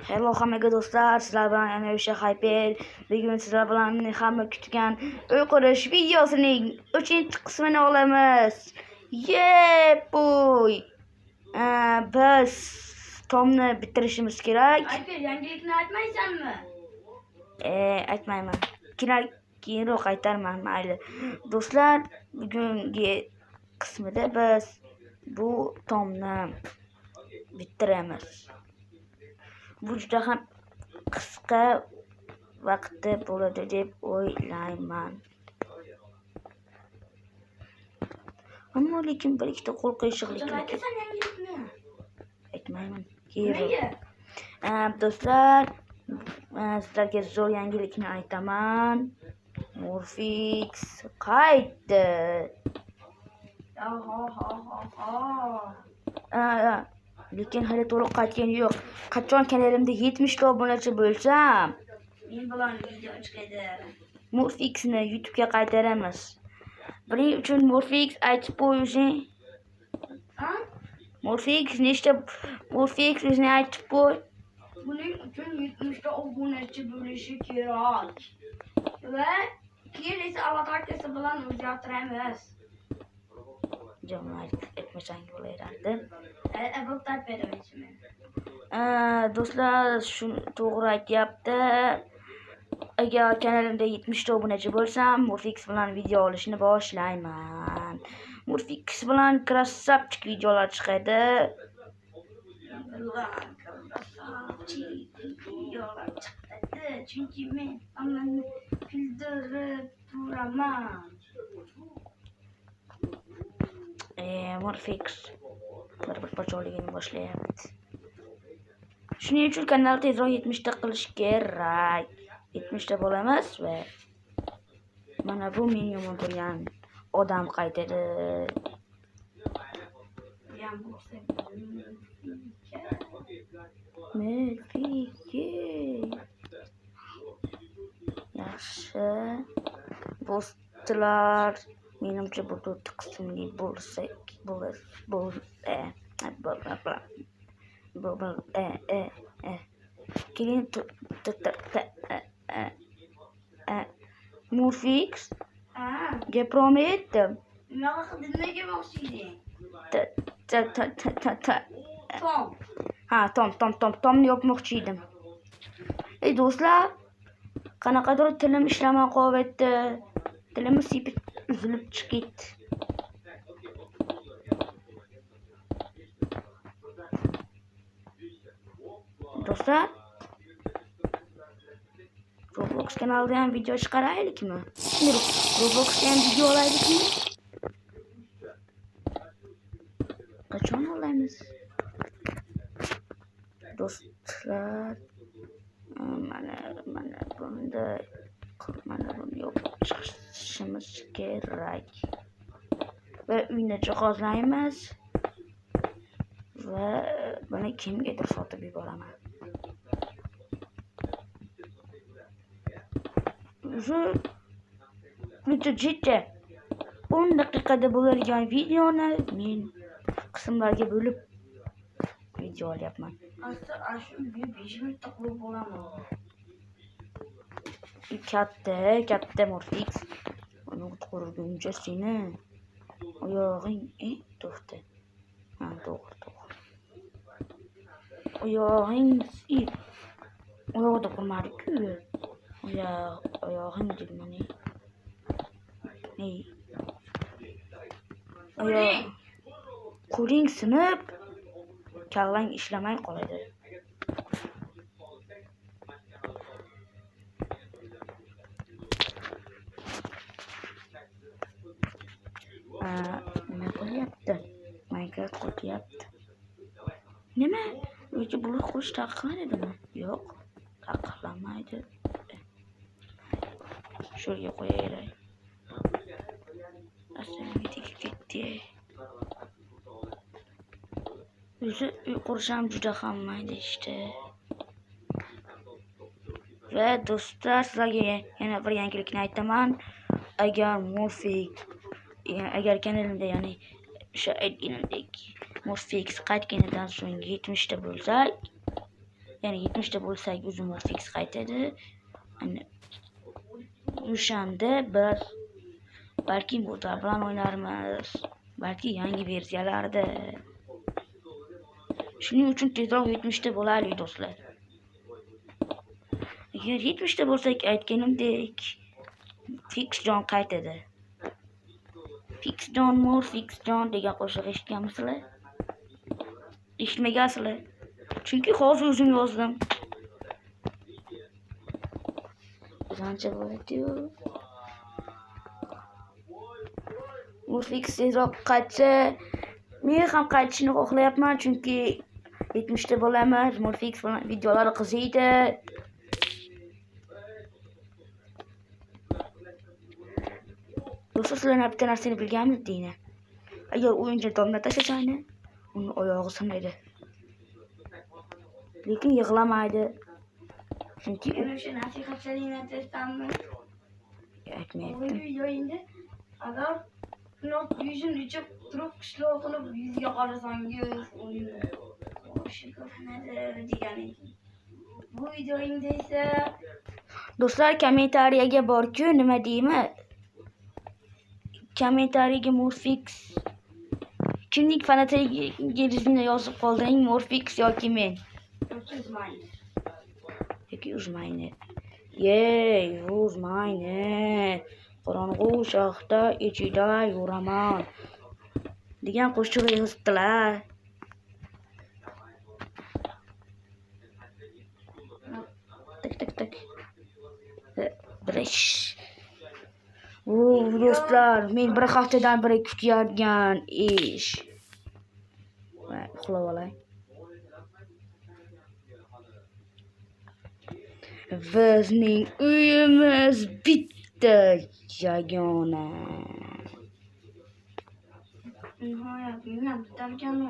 Hello hammaga do'stlar, sizlar bilan yana o'sha Hyper. Bugun sizlar bilan hamma kutgan uy qurish videosining 3-qismini olamiz. Boy. Biz tomni bitirishimiz kerak. Hyper, yangilikni aytmaysanmi? Aytmayman. Keyinroq aytarman, mayli. Do'stlar, bugungi qismida biz bu tomni bitiramiz. Bu juda ham qisqa vaqtda bo'ladi deb o'ylayman. Ammo lekin bir ikkita qo'l qiyshiqlik aytmayman. Do'stlar, sizlarga zo'r yangilikni aytaman. Morfix qaytdi. Lekin hali to'liq qaytgani yo'q. Qachon kanalimda 70 ta obunachi bo'lsam, Men bilan video chiqadi. Morfixni YouTube'ga qaytaramiz. Buning uchun Morfix aytib qo'ying. Morfix nechta Morfix o'zini aytib qo'y. Buning uchun 70 ta obunachi bo'lishi kerak. Va keyin esa avatarkasi bilan o'zgartiramiz. Jamol aytmasang bo'lardi. Avatar beramizmi? Do'stlar, shuni to'g'ri aytyapti. Agar kanalimda 70 ta obunachi bo'lsam, Morfix bilan video olishni boshlayman. Morfix bilan krasavchik videolar chiqadi. Chunki men hammani kuldirib turaman. Morfix bir pocholigini boshlayapti. Shuning uchun kanalda tezroq 70 ta qilish kerak. 70 ta bo'lamiz va mana bu men yomon ko'rgan odam qaytadi. Yaxshi. Do'stlar, menimcha bu 4 qismli bo'lsa keyin Morfix gapirom aytdim. Nima qildim o'xshaydi? Tomni yopmoqchi edim. Do'stlar, qanaqadir tilim ishlamay qolyapti. Tilimiz sipit uzilib chiqib ketdi. Do'stlar, Roblox kanalida ham video chiqaraylikmi? Robloxda ham video olaylikmi? Qachon olamiz? Do'stlar, mana buni yopishimiz kerak. Va uyni jihozlaymiz. Va buni kimgadir sotib yuboraman. Jiddiy 10 daqiqada bo'ladigan videoni men qismlarga bo'lib video olyapman. Shu 5 minutda qilib bo'laman. Katta Morfix. Uni qurguncha seni oyog'ing to'xta. To'g'ri. Oyog'ida qurmadi-ku. Oyog'ing dedim. Qo'ling sinib, kallang ishlamay qoladi. Nima qilyapti? Minecraft qo'yapti. Nima? Yoki bular qo'yish taqiqlanadimi? Yo'q, taqiqlanmaydi. Shurga qo'yaylik. Aslida ketdi. O'zi uy qurisham juda ham mayda ishda. Va do'stlar, sizlarga yana bir yangilikni aytaman. Agar kanalimda, ya'ni o'sha aytganimdek Morfix qaytganidan so'ng 70 ta bo'lsak, Yani 70'te bo'lsak uzun fix qaytadi. Yani o'shanda bir balki modlar bilan o'ynarmiz. Balki yangi versiyalarda. Shuning uchun tezroq 70'te bo'laylik do'stlar. Agar 70'te bo'lsak aytganimdek fix jon qaytadi. Fix jon fix jon degan qo'shiq eshitganmisizlar? Eshitmagansizlar. Chunki hozir o'zim yozdim. Qancha bo'ladi-yu? Morfix tezroq qaytsa, men ham qaytishini xohlayapman chunki 70'te bo'lamiz. Morfix bilan videolari qiziydi. Do'stlar, sizlarga bitta narsani bilganmiz deyni. Agar o'yinchi domla tashlasangni, uni oyog'i sinadi. Lekin yig'lamaydi. Chunki O'sha nasihatlaringni aytasanmi? aytmayaptim. Videoyingda agar knop yuzini ichib turib qishloq qilib yuzga qarasangiz, o'sha ko'rinadi deganing. Bu videoyingda esa Do'stlar, kommentariyaga bor-ku, nima deymi? Kommentariyaga Morfix kimning fanatiga yozib qolding, Morfix yoki men? Yoki uzmayni. Yey, uzmayni. Qorong'u shoxda ichida yuraman degan qo'shiq yozibdilar. Tak. Birish. Do'stlar, men bir haftadan beri kutayotgan ish. Uxlab olay. Bizning uyimiz bitta yagona. nihoyat men bitarkanu.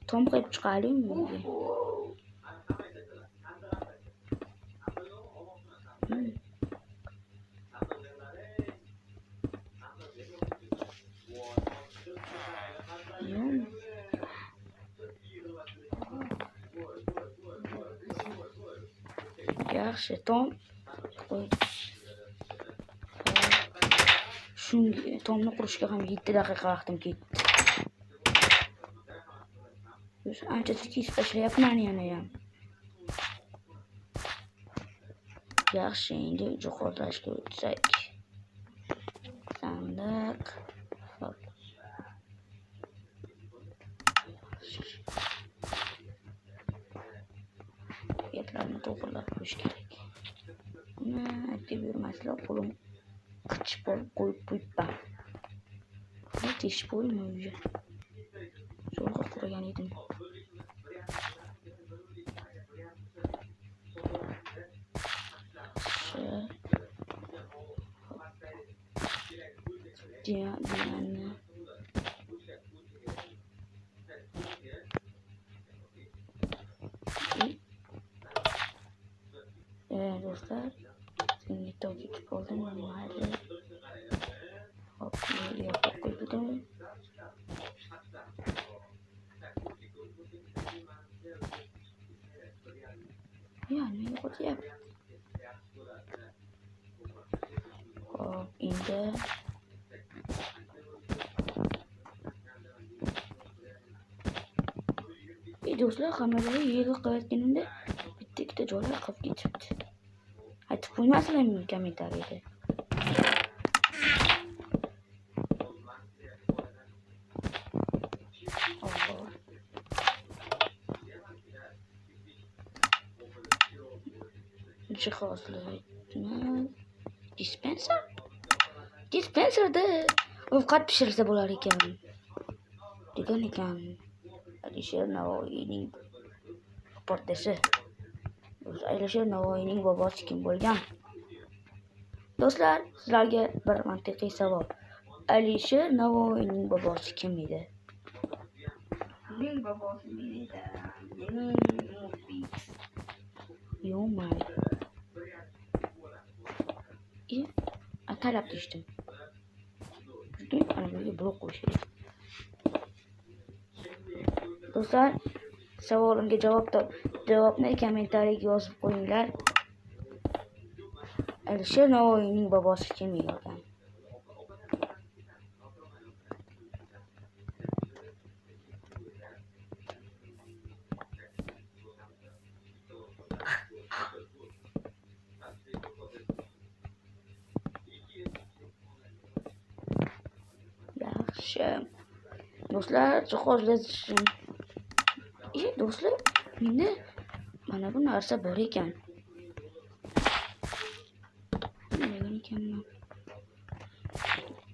Tom qo'yib chiqaringmi? Yaxshi, Tom qo'y. Shunga Tomni qurishga ham 7 daqiqa vaqtim ketdi. Biz ancha tez tashlayapman yana ham. Yaxshi, endi jihozlashga o'tsak. Sandiq. Hop. Gaplarni to'g'rilab qo'yish kerak. Aytib yurmaslar, qo'lim qichib qo'yib qo'yibman. Teshib qo'yma uyga. Zo'rg'a quragan edim. Diyani. Do'stlar, senga to'g'ri ketib qoldim, mayli. Hop, yoqib qo'ydim. Yani yo'qotyapti. Hop, endi do'stlar, hammaga yig'ib qo'yayotganimda bitta joylar qolib ketibdi. Aytib qo'ymasizlarmi kommentariyada? Jihozlar. Dispenserda ovqat pishirsa bo'lar ekan. Degan ekan. Alisher Navoiyning portasi. Alisher Navoiyning bobosi kim bo'lgan? Do'stlar, sizlarga bir mantiqiy savol. Alisher Navoiyning bobosi kim edi? Mening bobosim edi. Mening Morfix. Atalab düştüm. ana bunga blok qo'yish kerak. Do'stlar, savolimga javobni kommentariyga yozib qo'yinglar. Alisher Navoiyning bobosi kim ekan? Yaxshi. Do'stlar, jihozlashim. Do'stlar, menda mana bu narsa bor ekan.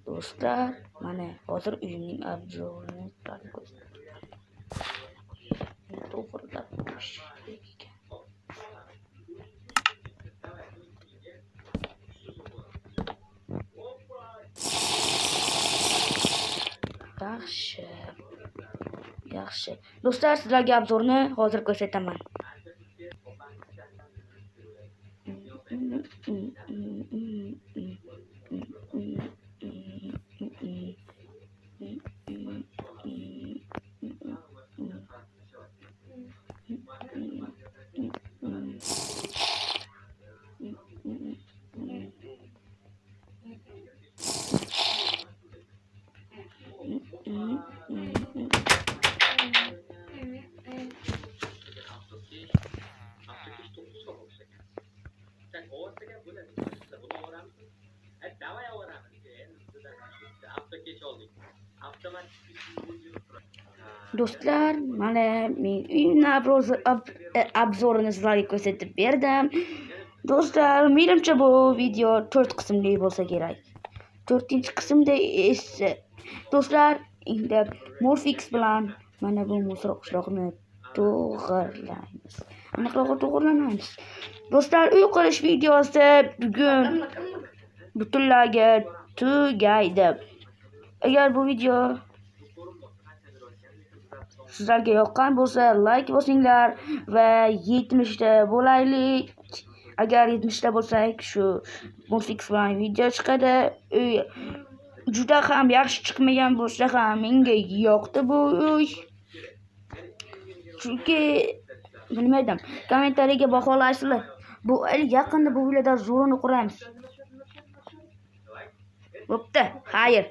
Do'stlar, mana hozir uyimning obzorini to'g'rilab qo'yish kerak ekan. Yaxshi. Do'stlar, sizlarga obzorni hozir ko'rsataman. Do'stlar, mana men uyimni obzorini sizlarga ko'rsatib berdim. Do'stlar, menimcha bu video 4 qismli bo'lsa kerak. 4-qismda esa do'stlar, endi Morfix bilan mana bu qishloqni to'g'irlaymiz. Aniqrog'i to'g'irlamaymiz. Do'stlar, uy qurish videosi bugun butunlarga tugaydi. Agar bu video sizlarga yoqqan bo'lsa, like bosinglar va 70 ta bo'laylik. Agar 70 ta bo'lsak, shu Morfix bilan video chiqadi. Juda ham yaxshi chiqmagan bo'lsa ham menga yoqdi bu uy. Chunki bilmaydim, kommentariyaga baholaysizlar. Bu yaqinda bu uylarda zo'rini quramiz. Bo'pti, xayr.